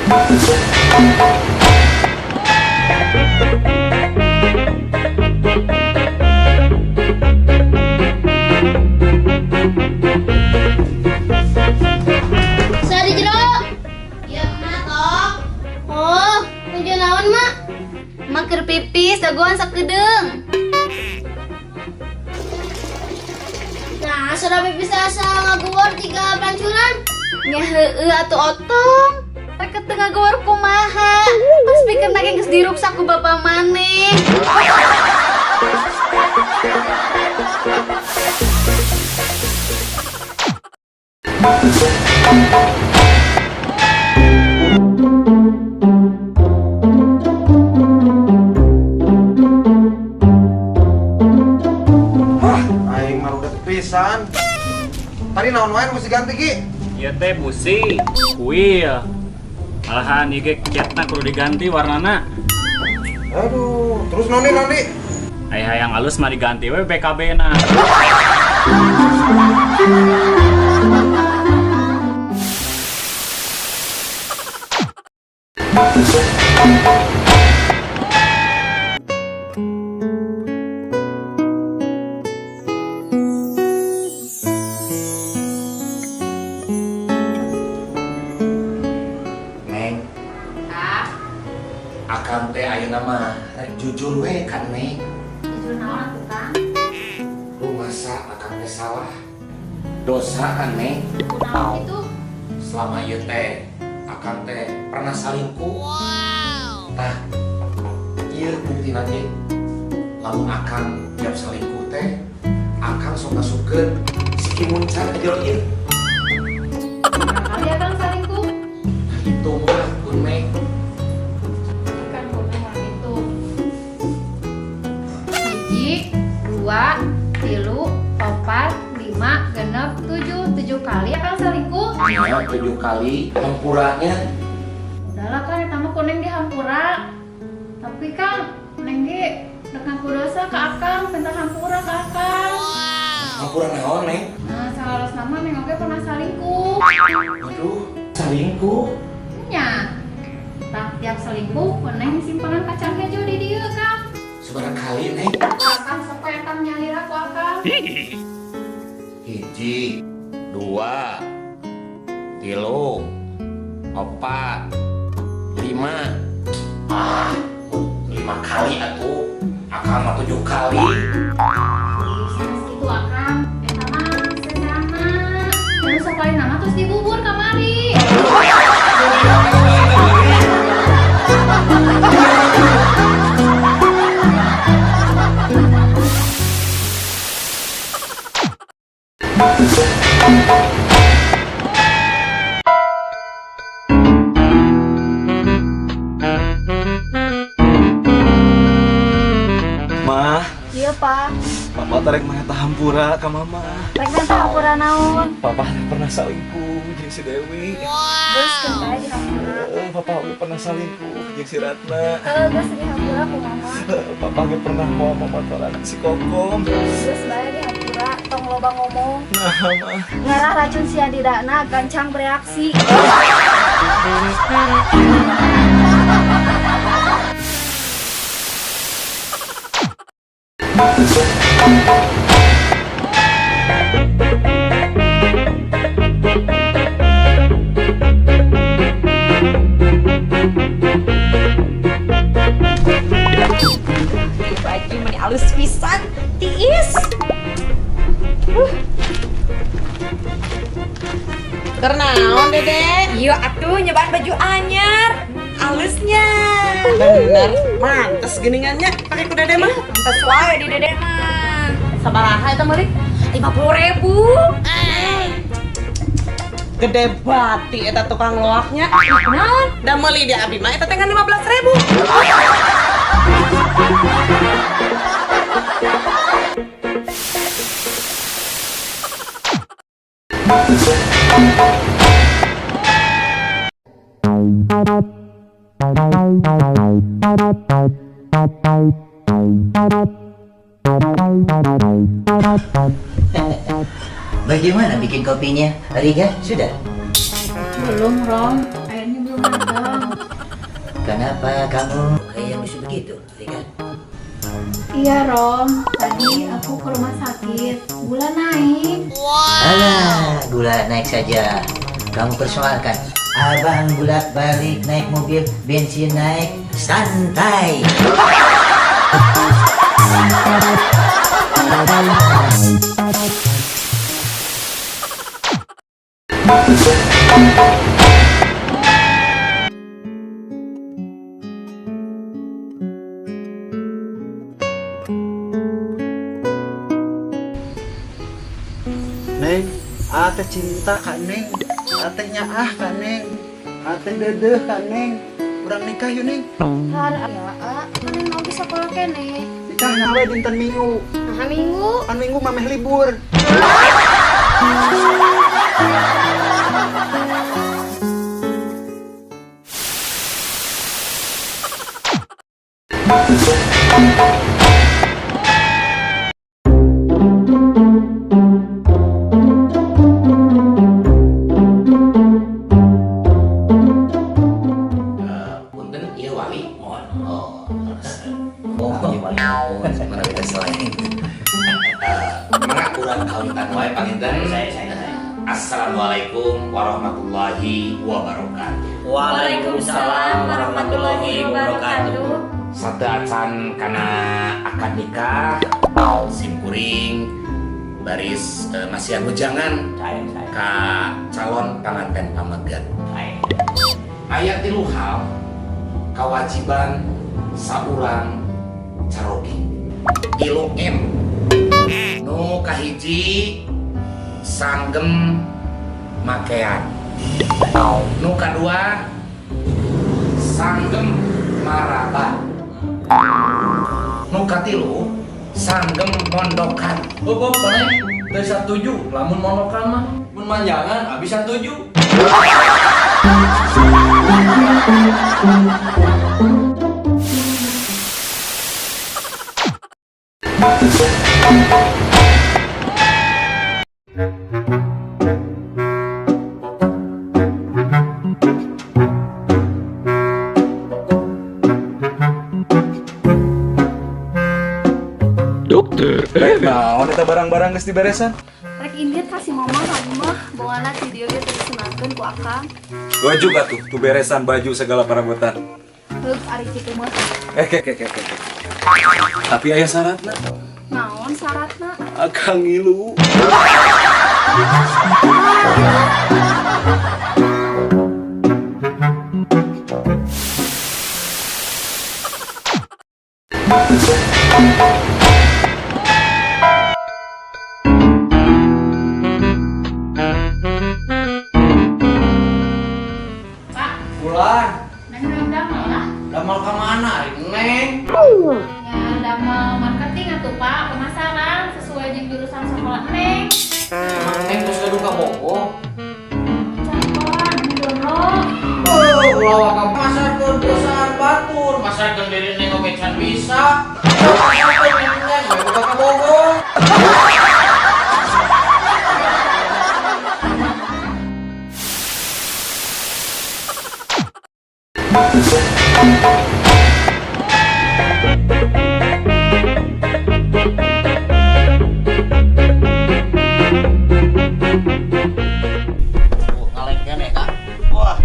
Sari jero. Ya, Mak, Tok. Oh, kunjung naon, Mak? Mak keur pipis, dagoan sakedeung. Nah, sudah pipis asa ngaguor 3 pancuran. Nya heueuh atuh otong. Rek teu ngaguor kumaha? Pas pikeun ge geus diruksak ku bapa maneh. Aing mah udah pisan. Tadi naon wae mesti ganti ki? Ieu teh busi, kuil. Malahan ieu ge catna kudu diganti warnana. Aduh, terus noni. Aya hayang halus mah diganti we BKB-na. Neng, akang teh ayeuna mah rek jujur we kan Neng. Jujur naon atuh, Kang? Lu masa akang teh salah? Dosa kan Neng? Kunaon itu? Selama ieu teh akang teh pernah salingkuh. Tah, ieu buktina ge. Lamun akang tiap salingkuh teh, akang sok ngasupkeun si Kimuncan ke jero ieu. Kali Akang salingkuh. Itu mah kun Neng. Kan kudu mah itu. 1, 2, 3, 4, 5, 6, 7. 7 kali Akang salingkuh. Ya, 7 kali hampuranya. Udahlah kan eta mah kuning dihampura. Tapi Kang, Neng ge rek ngaku dosa ka Akang, minta hampura ka Akang. Hampura naon Neng? Nah, salah nama Neng oge pernah salingkuh. Aduh, salingkuh. Nya. Tah tiap salingkuh Neng simpangan kacang hijau di dieu, Kang. Seberapa kali Neng? Akang sampai Akang nyalira ku Akang. 1, 2, 3, 4, 5. 5 kali atuh. Akang mah 7 kali. Sanes kitu Akang. Eta mah sesama. Terus sekali nama terus dibubur kamari. Mah, Iya, Pak. papa tarik mah eta hampura ka mama. Rek nanti hampura naon? Papa teh pernah salingkuh jeung si Dewi. Geus kentai dihampura. Papa ge pernah salingkuh jeung si Ratna. Geus dihampura ku Mama. Papa ge pernah mau motoran si Kokom. Geus bae dihampura, tong loba ngomong. Nah, mah. Ngarah racun sianidana gancang bereaksi. Baju meni alus pisan, tiis. Kernaon Dede? Iya atuh nyobaan baju anyar, alusnya. Bener, mantes geningannya pakai ku Dede mah. Pantes wae di dede mah. Sabaraha eta meuli? 50.000. Gede bati eta tukang loaknya. Naon? Da meuli di abi mah eta teh 15.000. Bagaimana bikin kopinya? Riga, sudah? Belum, Rom. Airnya belum ada. Kenapa kamu kayak musuh begitu, Rika? Iya Rom, tadi aku ke rumah sakit, gula naik. Alah, gula naik saja. Kamu persoalkan. Abang bulat balik naik mobil, bensin naik, santai. Neng, ate cinta Kak Neng. Atenya Kak Neng. Ate dedeh Kak Neng. Urang nikah yuk Neng. Har ya, neng mau bisa kalau kene. Nikah nawe dinten Minggu. Nah minggu. Kan Minggu mameh libur. Punten ieu wali. Oh. Mana beda selain. Mangga urang kawitan wae panginten. Assalamualaikum warahmatullahi wabarakatuh. Waalaikumsalam warahmatullahi wabarakatuh. Sadaacan kana akad nikah simkuring baris masih bujangan ka calon pengantin pamegat. Aya 3 hal kewajiban saurang carogi. Ilu M nu kahiji sanggem makean, nu kadua sanggem maraba, nu katilu sanggem mondokan. Kok mana? Teu satuju, lamun monokan mah. Mun manjangan abis satuju. Nah, wanita barang-barang geus diberesan. Rek indit kasih mama mah, bawa video dia terus senangkeun ku akang. Baju batu, tuh beresan baju segala perabotan. Heuk ari kitu mah. Ke. Tapi aya syaratna. Naon syaratna? Akang ngilu. Bulan, Neng damal lah. damal ka mana ari Neng? Ya damal marketing atuh Pak, pemasaran sesuai jeung jurusan sekolah Neng. Emang Neng geus kudu ka Bogo. Cakoan dono. Oh, lawa ka masarkeun perusahaan batur, masarkeun diri Neng oge can bisa. Masarkeun Neng buka ka Bogo. Ngaleng kene, Kak. Wah,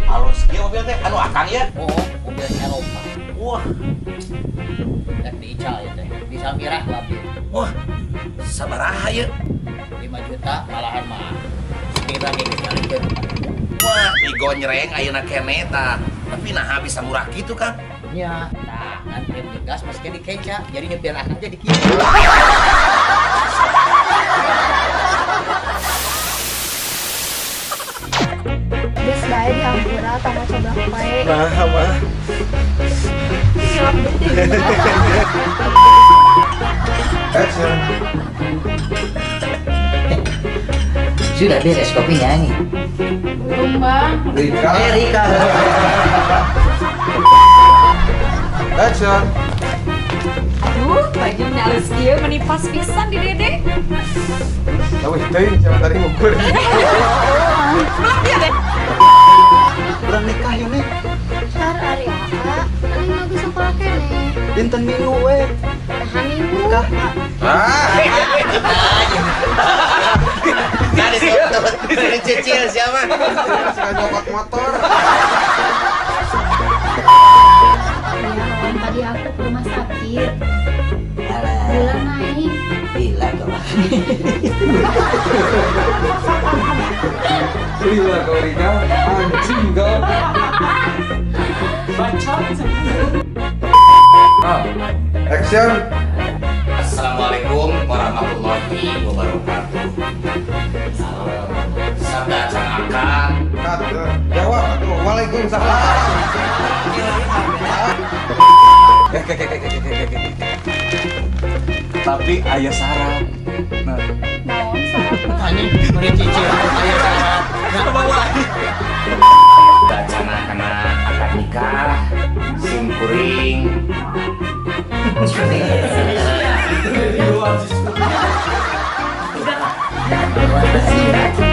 halus kieu mobil teh anu akang ya. Oh, mobil Eropa. Wah, Dan diical ya teh. Bisa mirah labir. wah. Sabaraha ye? 5 juta malahan mah. Sekira geus ngalikeun. Wah, digonyreng ayeuna kene tah. Tapi nah bisa murah gitu, Kang. Ya, nah, kan rem digas masih dikeca. Jadi nyetir akang jadi kieu. Geus bae dihampura tama coba bae. Nah, mah. Siap deui. Action. Sudah beres kopinya nih. Belum Bang. Rika. Rika. Action. Aduh, bajunya halus dia menipas pisan di dede. Tahu teuing sama tadi ngukur. Urang nikah yuk Neng. Sar ari Dinten minggu we. Tahan minggu. Kah. Tadi tuh cicil siapa? Suka nyokot motor. Ya, tadi aku ke rumah sakit. Alah, Gula naik. bila kau. Gila kau Rika, anjing kau. Action. Assalamualaikum warahmatullahi wabarakatuh. Sabda sang akan. Kat, jawab atuh. Waalaikumsalam. Tapi ayah sarap. Nah, Anjing, mari cicil. Ayo sahabat. Bacana kena akad nikah, sim kuring. Terima kasih.